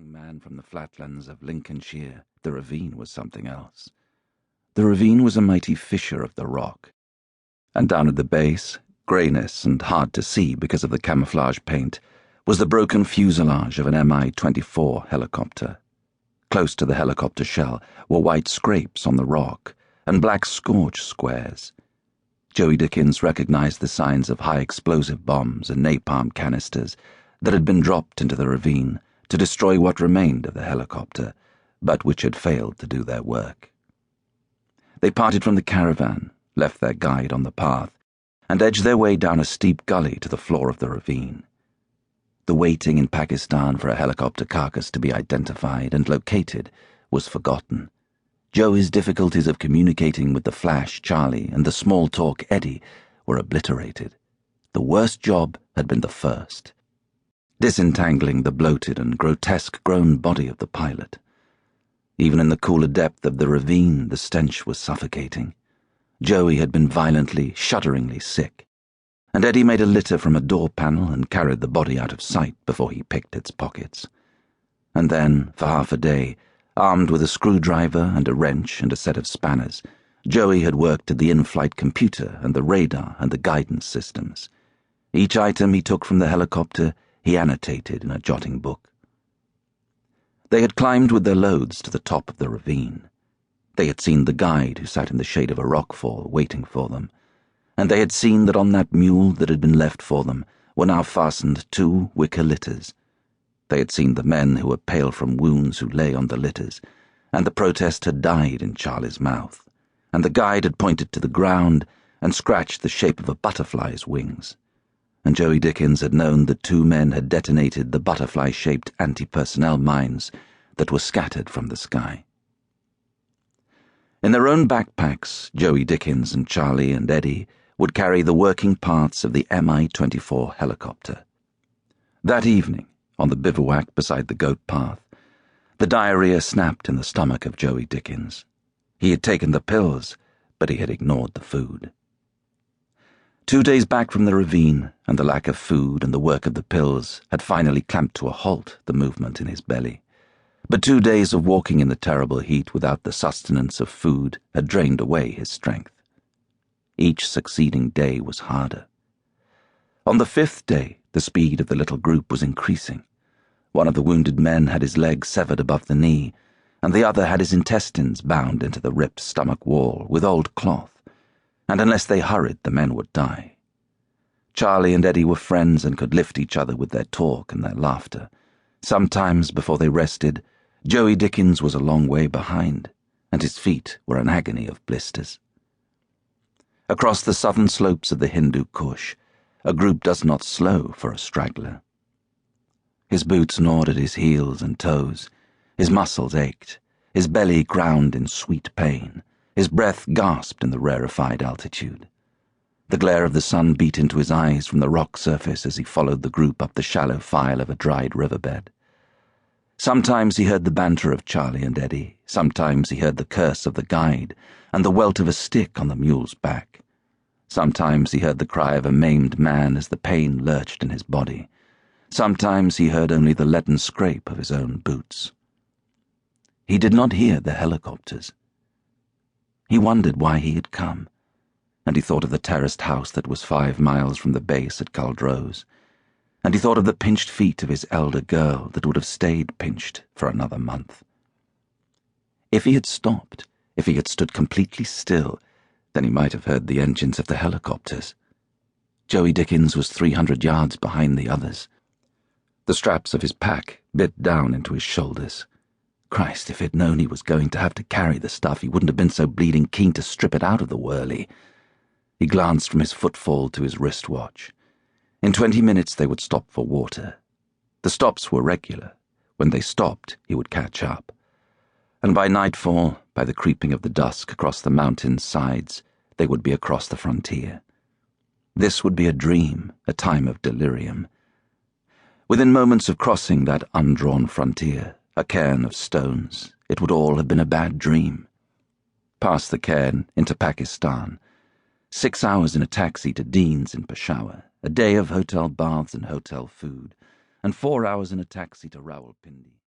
young man from the flatlands of Lincolnshire, the ravine was something else. The ravine was a mighty fissure of the rock, and down at the base, greyness and hard to see because of the camouflage paint, was the broken fuselage of an Mi-24 helicopter. Close to the helicopter shell were white scrapes on the rock and black scorch squares. Joey Dickens recognized the signs of high explosive bombs and napalm canisters that had been dropped into the ravine to destroy what remained of the helicopter, but which had failed to do their work. They parted from the caravan, left their guide on the path, and edged their way down a steep gully to the floor of the ravine. The waiting in Pakistan for a helicopter carcass to be identified and located was forgotten. Joey's difficulties of communicating with the Flash, Charlie, and the small-talk Eddie were obliterated. The worst job had been the first, disentangling the bloated and grotesque-grown body of the pilot. Even in the cooler depth of the ravine, the stench was suffocating. Joey had been violently, shudderingly sick, and Eddie made a litter from a door panel and carried the body out of sight before he picked its pockets. And then, for half a day, armed with a screwdriver and a wrench and a set of spanners, Joey had worked at the in-flight computer and the radar and the guidance systems. Each item he took from the helicopter he annotated in a jotting book. They had climbed with their loads to the top of the ravine. They had seen the guide who sat in the shade of a rockfall waiting for them, and they had seen that on that mule that had been left for them were now fastened 2 wicker litters. They had seen the men who were pale from wounds who lay on the litters, and the protest had died in Charlie's mouth, and the guide had pointed to the ground and scratched the shape of a butterfly's wings, and Joey Dickens had known that 2 men had detonated the butterfly-shaped anti-personnel mines that were scattered from the sky. In their own backpacks, Joey Dickens and Charlie and Eddie would carry the working parts of the Mi-24 helicopter. That evening, on the bivouac beside the goat path, the diarrhea snapped in the stomach of Joey Dickens. He had taken the pills, but he had ignored the food. 2 days back from the ravine, and the lack of food and the work of the pills had finally clamped to a halt the movement in his belly. But 2 days of walking in the terrible heat without the sustenance of food had drained away his strength. Each succeeding day was harder. On the 5th day, the speed of the little group was increasing. One of the wounded men had his leg severed above the knee, and the other had his intestines bound into the ripped stomach wall with old cloth, and unless they hurried, the men would die. Charlie and Eddie were friends and could lift each other with their talk and their laughter. Sometimes, before they rested, Joey Dickens was a long way behind, and his feet were an agony of blisters. Across the southern slopes of the Hindu Kush, a group does not slow for a straggler. His boots gnawed at his heels and toes, his muscles ached, his belly ground in sweet pain, his breath gasped in the rarefied altitude. The glare of the sun beat into his eyes from the rock surface as he followed the group up the shallow file of a dried riverbed. Sometimes he heard the banter of Charlie and Eddie, sometimes he heard the curse of the guide and the welt of a stick on the mule's back. Sometimes he heard the cry of a maimed man as the pain lurched in his body. Sometimes he heard only the leaden scrape of his own boots. He did not hear the helicopters. He wondered why he had come, and he thought of the terraced house that was 5 miles from the base at Culdrose, and he thought of the pinched feet of his elder girl that would have stayed pinched for another month. If he had stopped, if he had stood completely still, then he might have heard the engines of the helicopters. Joey Dickens was 300 yards behind the others. The straps of his pack bit down into his shoulders. Christ, if he'd known he was going to have to carry the stuff, he wouldn't have been so bleeding keen to strip it out of the whirly. He glanced from his footfall to his wristwatch. In 20 minutes they would stop for water. The stops were regular. When they stopped, he would catch up. And by nightfall, by the creeping of the dusk across the mountain's sides, they would be across the frontier. This would be a dream, a time of delirium. Within moments of crossing that undrawn frontier, a cairn of stones, it would all have been a bad dream. Past the cairn, into Pakistan, 6 hours in a taxi to Dean's in Peshawar, a day of hotel baths and hotel food, and 4 hours in a taxi to Rawalpindi.